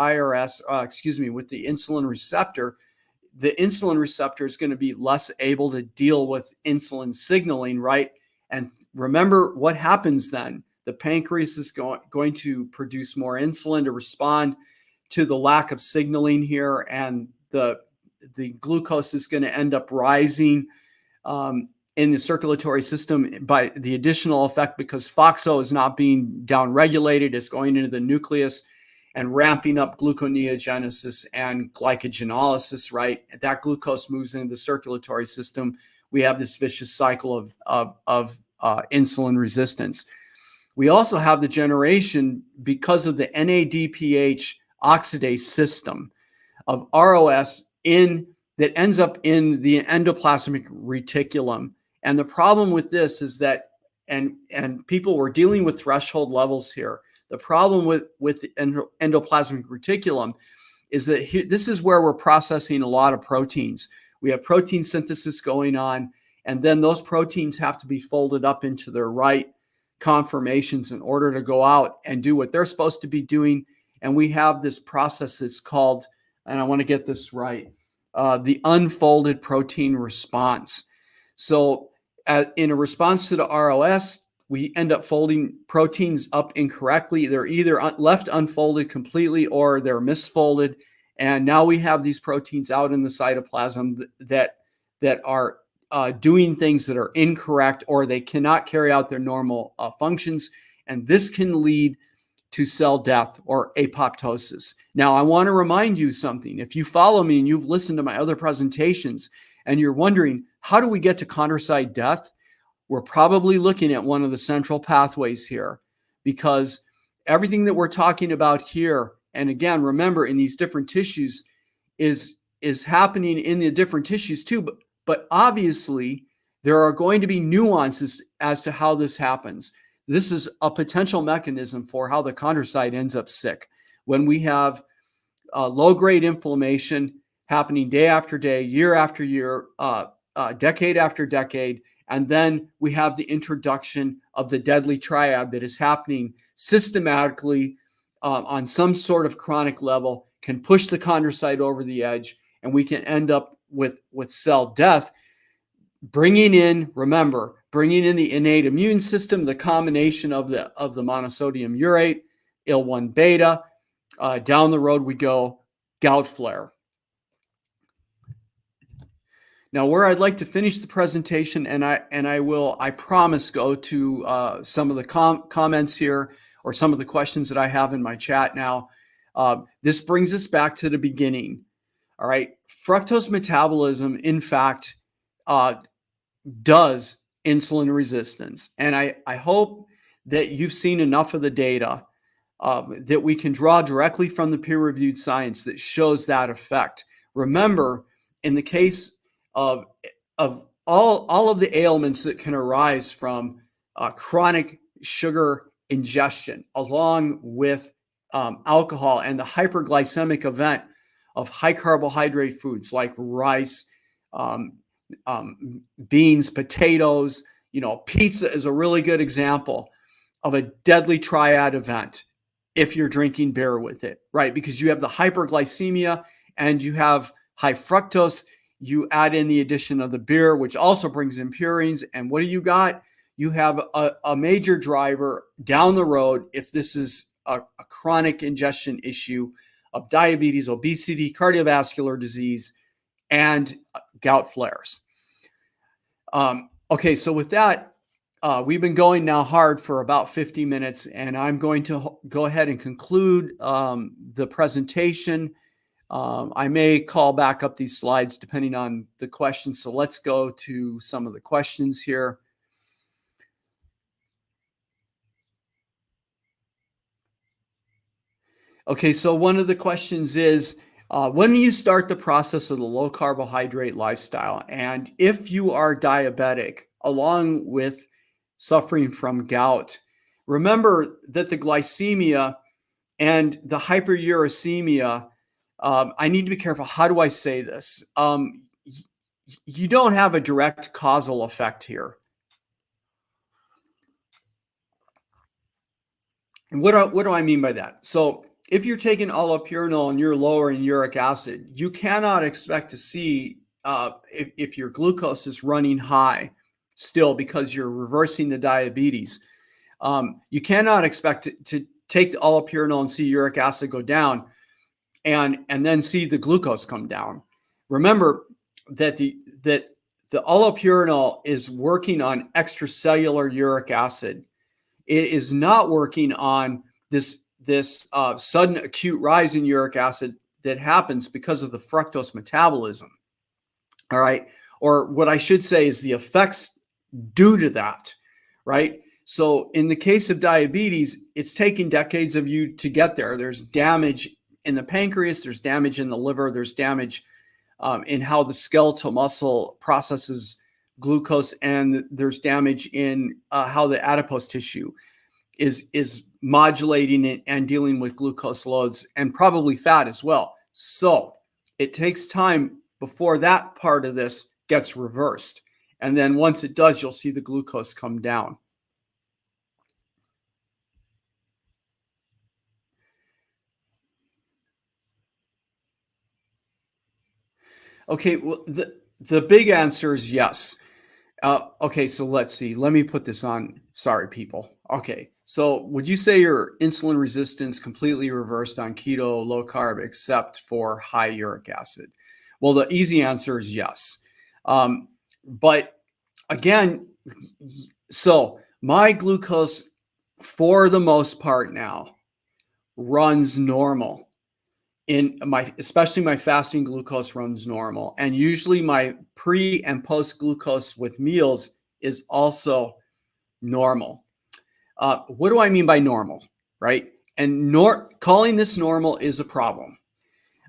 with the insulin receptor is going to be less able to deal with insulin signaling, right? And remember what happens then. The pancreas is going to produce more insulin to respond to the lack of signaling here, and the glucose is going to end up rising in the circulatory system by the additional effect, because FOXO is not being downregulated. It's going into the nucleus and ramping up gluconeogenesis and glycogenolysis, right? That glucose moves into the circulatory system. We have this vicious cycle of insulin resistance. We also have the generation, because of the NADPH oxidase system, of ROS that ends up in the endoplasmic reticulum. And the problem with this is that, and people were dealing with threshold levels here. The problem with the endoplasmic reticulum is that this is where we're processing a lot of proteins. We have protein synthesis going on, and then those proteins have to be folded up into their right conformations in order to go out and do what they're supposed to be doing. And we have this process that's called, and I want to get this right, the unfolded protein response. So in a response to the ROS, we end up folding proteins up incorrectly. They're either left unfolded completely or they're misfolded. And now we have these proteins out in the cytoplasm that are doing things that are incorrect, or they cannot carry out their normal functions. And this can lead to cell death or apoptosis. Now, I want to remind you something. If you follow me and you've listened to my other presentations and you're wondering, how do we get to chondrocyte death? We're probably looking at one of the central pathways here, because everything that we're talking about here, and again, remember, in these different tissues is happening in the different tissues too, but obviously there are going to be nuances as to how this happens. This is a potential mechanism for how the chondrocyte ends up sick. When we have low-grade inflammation happening day after day, year after year, decade after decade, and then we have the introduction of the deadly triad that is happening systematically on some sort of chronic level, can push the chondrocyte over the edge, and we can end up with cell death. Bringing in the innate immune system, the combination of the monosodium urate, IL-1 beta, down the road we go, gout flare. Now, where I'd like to finish the presentation, and I promise, go to some of the comments here, or some of the questions that I have in my chat now. This brings us back to the beginning. All right, fructose metabolism, in fact, does insulin resistance. And I hope that you've seen enough of the data that we can draw directly from the peer-reviewed science that shows that effect. Remember, in the case of all of the ailments that can arise from chronic sugar ingestion, along with alcohol and the hyperglycemic event of high carbohydrate foods like rice, beans, potatoes, pizza is a really good example of a deadly triad event if you're drinking beer with it, right? Because you have the hyperglycemia and you have high fructose. You add in the addition of the beer, which also brings in purines. And what do you got? You have a major driver down the road, if this is a chronic ingestion issue, of diabetes, obesity, cardiovascular disease, and gout flares. Okay, so with that, we've been going now hard for about 50 minutes, and I'm going to go ahead and conclude the presentation. I may call back up these slides depending on the questions. So let's go to some of the questions here. Okay, so one of the questions is, when you start the process of the low carbohydrate lifestyle, and if you are diabetic, along with suffering from gout. Remember that the glycemia and the hyperuricemia, I need to be careful. How do I say this? You don't have a direct causal effect here. And what do I mean by that? So if you're taking allopurinol and you're lowering uric acid, you cannot expect to see if your glucose is running high still because you're reversing the diabetes. You cannot expect to take the allopurinol and see uric acid go down and then see the glucose come down. Remember that the allopurinol is working on extracellular uric acid. It is not working on this sudden acute rise in uric acid that happens because of the fructose metabolism. All right. Or what I should say is the effects due to that. Right. So in the case of diabetes, it's taken decades of you to get there. There's damage in the pancreas, there's damage in the liver, there's damage in how the skeletal muscle processes glucose, and there's damage in how the adipose tissue is modulating it and dealing with glucose loads, and probably fat as well. So it takes time before that part of this gets reversed. And then once it does, you'll see the glucose come down. Okay, well, the big answer is yes. Okay, so let's see. Let me put this on. Sorry, people. Okay, so would you say your insulin resistance completely reversed on keto, low carb, except for high uric acid? Well, the easy answer is yes. But again, so my glucose, for the most part now, runs normal. Especially my fasting glucose runs normal, and usually my pre and post glucose with meals is also normal. What do I mean by normal, right? And calling this normal is a problem.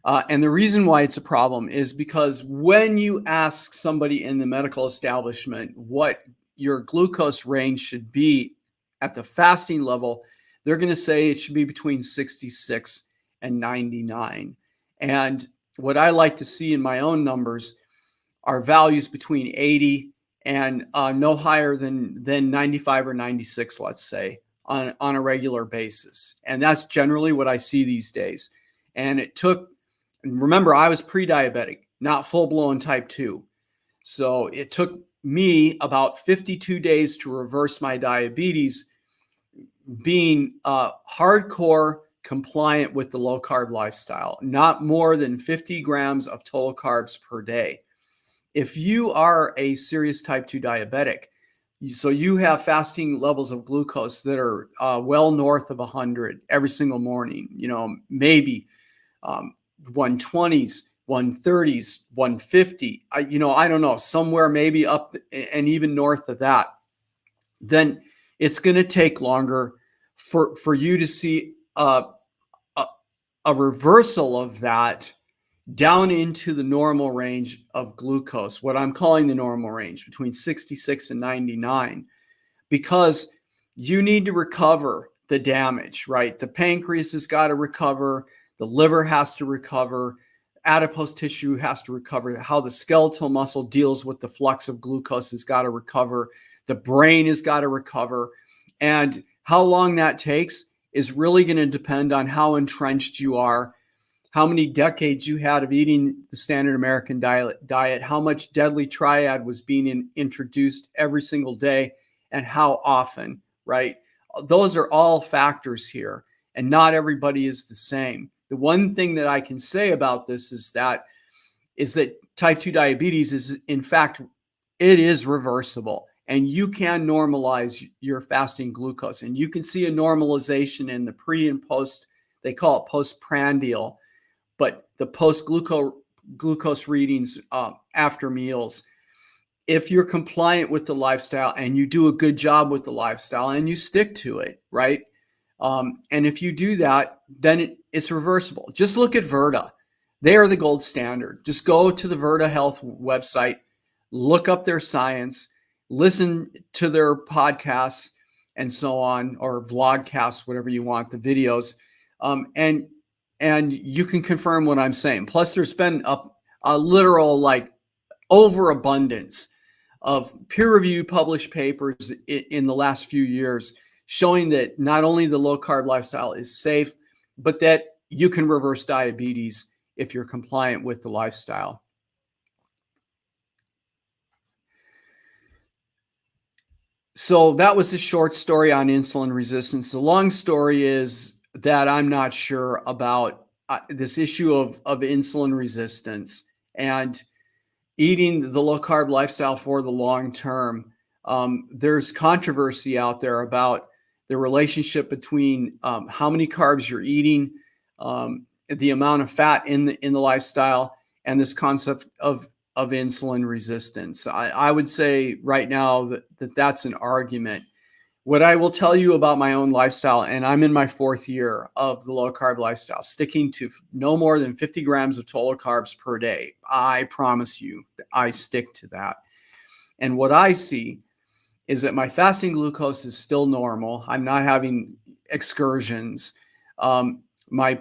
And the reason why it's a problem is because when you ask somebody in the medical establishment what your glucose range should be at the fasting level, they're going to say it should be between 66 and 99. And what I like to see in my own numbers are values between 80 and no higher than 95 or 96, let's say, on a regular basis. And that's generally what I see these days. And it took, remember, I was pre-diabetic, not full-blown type 2. So it took me about 52 days to reverse my diabetes, being hardcore compliant with the low carb lifestyle, not more than 50 grams of total carbs per day. If you are a serious type 2 diabetic, so you have fasting levels of glucose that are well north of 100 every single morning, maybe 120s, 130s, 150, I don't know, somewhere maybe up and even north of that, then it's going to take longer for you to see a reversal of that down into the normal range of glucose, what I'm calling the normal range, between 66 and 99, because you need to recover the damage, right? The pancreas has got to recover, the liver has to recover, adipose tissue has to recover, how the skeletal muscle deals with the flux of glucose has got to recover, the brain has got to recover, and how long that takes is really going to depend on how entrenched you are, how many decades you had of eating the standard American diet, how much Deadly Triad was being introduced every single day, and how often, right? Those are all factors here, and not everybody is the same. The one thing that I can say about this is that type 2 diabetes is, in fact, it is reversible. And you can normalize your fasting glucose. And you can see a normalization in the pre and post, they call it postprandial, but the post-glucose readings after meals. If you're compliant with the lifestyle and you do a good job with the lifestyle and you stick to it, right? And if you do that, then it's reversible. Just look at Virta. They are the gold standard. Just go to the Virta Health website, look up their science, listen to their podcasts and so on, or vlogcasts, whatever you want, the videos, and you can confirm what I'm saying. Plus, there's been a literal like overabundance of peer-reviewed published papers in the last few years showing that not only the low-carb lifestyle is safe, but that you can reverse diabetes if you're compliant with the lifestyle. So that was the short story on insulin resistance. The long story is that I'm not sure about this issue of insulin resistance and eating the low carb lifestyle for the long term. There's controversy out there about the relationship between how many carbs you're eating, the amount of fat in the lifestyle, and this concept of insulin resistance. I would say right now that that's an argument. What I will tell you about my own lifestyle, and I'm in my 4th year of the low carb lifestyle, sticking to no more than 50 grams of total carbs per day. I promise you, I stick to that. And what I see is that my fasting glucose is still normal. I'm not having excursions. My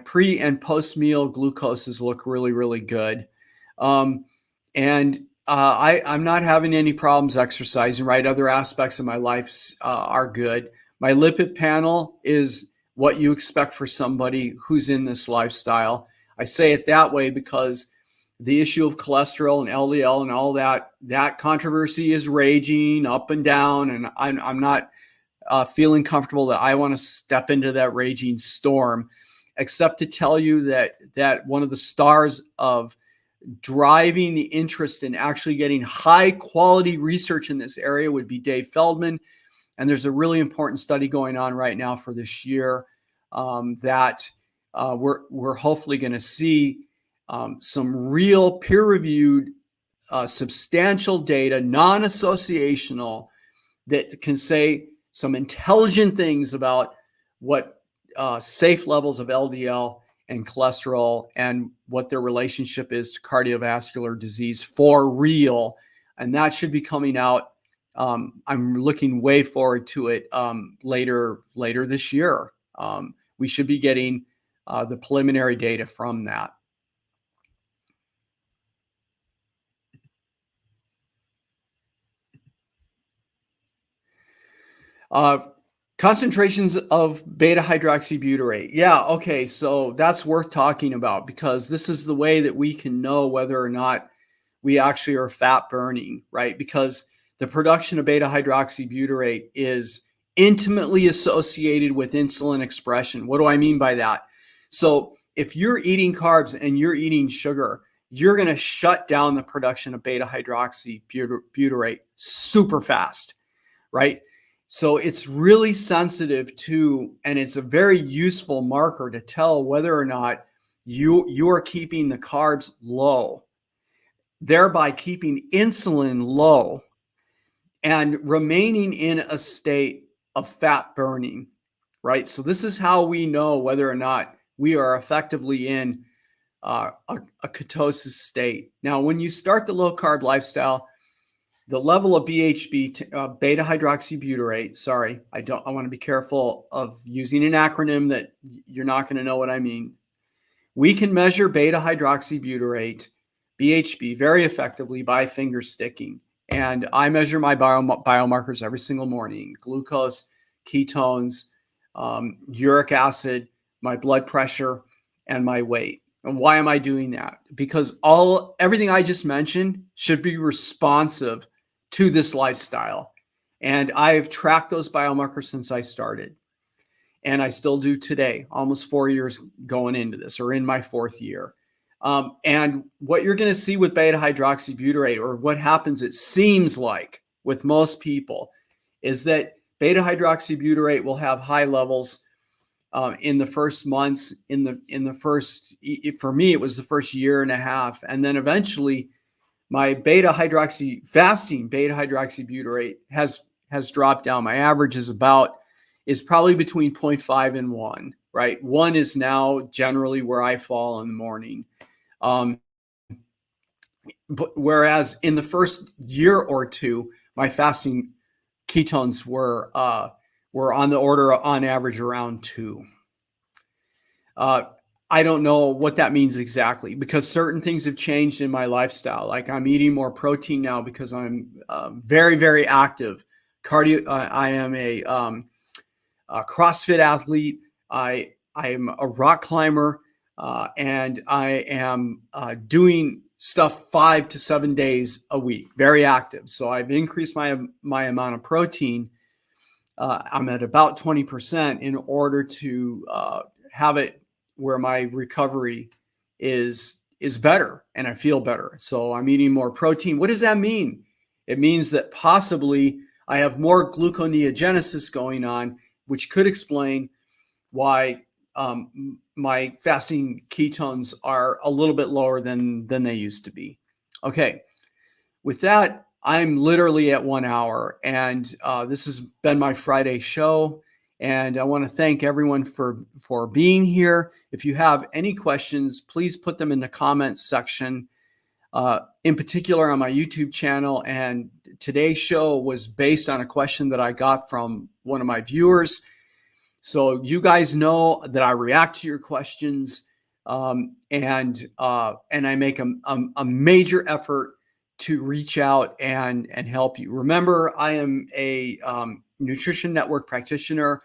pre and post meal glucoses look really, really good. And I'm not having any problems exercising, right? Other aspects of my life are good. My lipid panel is what you expect for somebody who's in this lifestyle. I say it that way because the issue of cholesterol and LDL and all that controversy is raging up and down. And I'm not feeling comfortable that I want to step into that raging storm, except to tell you that one of the stars of driving the interest in actually getting high quality research in this area would be Dave Feldman. And there's a really important study going on right now for this year that we're hopefully going to see some real peer-reviewed, substantial data, non-associational, that can say some intelligent things about what safe levels of LDL and cholesterol and what their relationship is to cardiovascular disease for real. And that should be coming out. I'm looking way forward to it later this year. We should be getting the preliminary data from that. Concentrations of beta hydroxybutyrate. Yeah, okay, so that's worth talking about because this is the way that we can know whether or not we actually are fat burning, right? Because the production of beta hydroxybutyrate is intimately associated with insulin expression. What do I mean by that? So if you're eating carbs and you're eating sugar, you're going to shut down the production of beta hydroxybutyrate super fast, right? So it's really sensitive to, and it's a very useful marker to tell whether or not you are keeping the carbs low, thereby keeping insulin low and remaining in a state of fat burning, right? So this is how we know whether or not we are effectively in a ketosis state. Now, when you start the low carb lifestyle, the level of BHB, beta hydroxybutyrate, sorry, I want to be careful of using an acronym that you're not going to know what I mean. We can measure beta hydroxybutyrate, BHB, very effectively by finger sticking. And I measure my biomarkers every single morning: glucose, ketones, uric acid, my blood pressure, and my weight. And why am I doing that? Because everything I just mentioned should be responsive to this lifestyle. And I've tracked those biomarkers since I started. And I still do today, almost 4 years going into this, or in my 4th year. And what you're going to see with beta hydroxybutyrate, or what happens, it seems like with most people, is that beta hydroxybutyrate will have high levels in the first months, in the first, for me, it was the first year and a half. And then eventually my fasting beta hydroxybutyrate has dropped down. My average is probably between 0.5 and 1, right? 1 is now generally where I fall in the morning. But whereas in the first year or two, my fasting ketones were on the order on average around 2. I don't know what that means exactly, because certain things have changed in my lifestyle. Like I'm eating more protein now because I'm very, very active. I am a CrossFit athlete. I'm a rock climber, and I am doing stuff 5 to 7 days a week. Very active. So I've increased my amount of protein. I'm at about 20% in order to have it where my recovery is better and I feel better. So I'm eating more protein. What does that mean? It means that possibly I have more gluconeogenesis going on, which could explain why my fasting ketones are a little bit lower than they used to be. Okay, with that, I'm literally at 1 hour, and this has been my Friday show. And I want to thank everyone for being here. If you have any questions, please put them in the comments section, in particular on my YouTube channel. And today's show was based on a question that I got from one of my viewers. So you guys know that I react to your questions, and I make a major effort to reach out and help you. Remember, I am a nutrition network practitioner.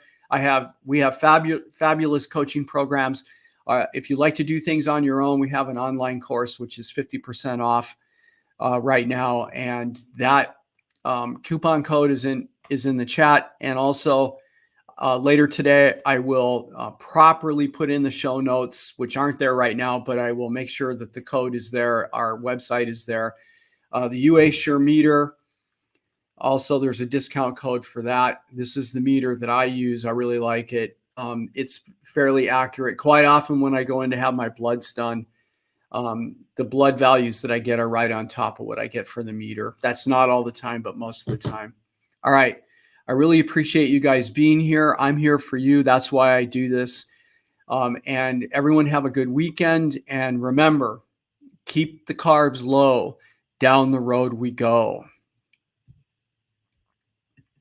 We have fabulous coaching programs. If you like to do things on your own, we have an online course which is 50% off right now, and that coupon code is in the chat. And also later today, I will properly put in the show notes, which aren't there right now, but I will make sure that the code is there. Our website is there. The UA Sure meter, also there's a discount code for that. This is the meter that I use. I really like it. It's fairly accurate. Quite often when I go in to have my bloods done, the blood values that I get are right on top of what I get for the meter. That's not all the time, but most of the time. All right. I really appreciate you guys being here. I'm here for you. That's why I do this. And everyone have a good weekend. And remember, keep the carbs low. Down the road we go.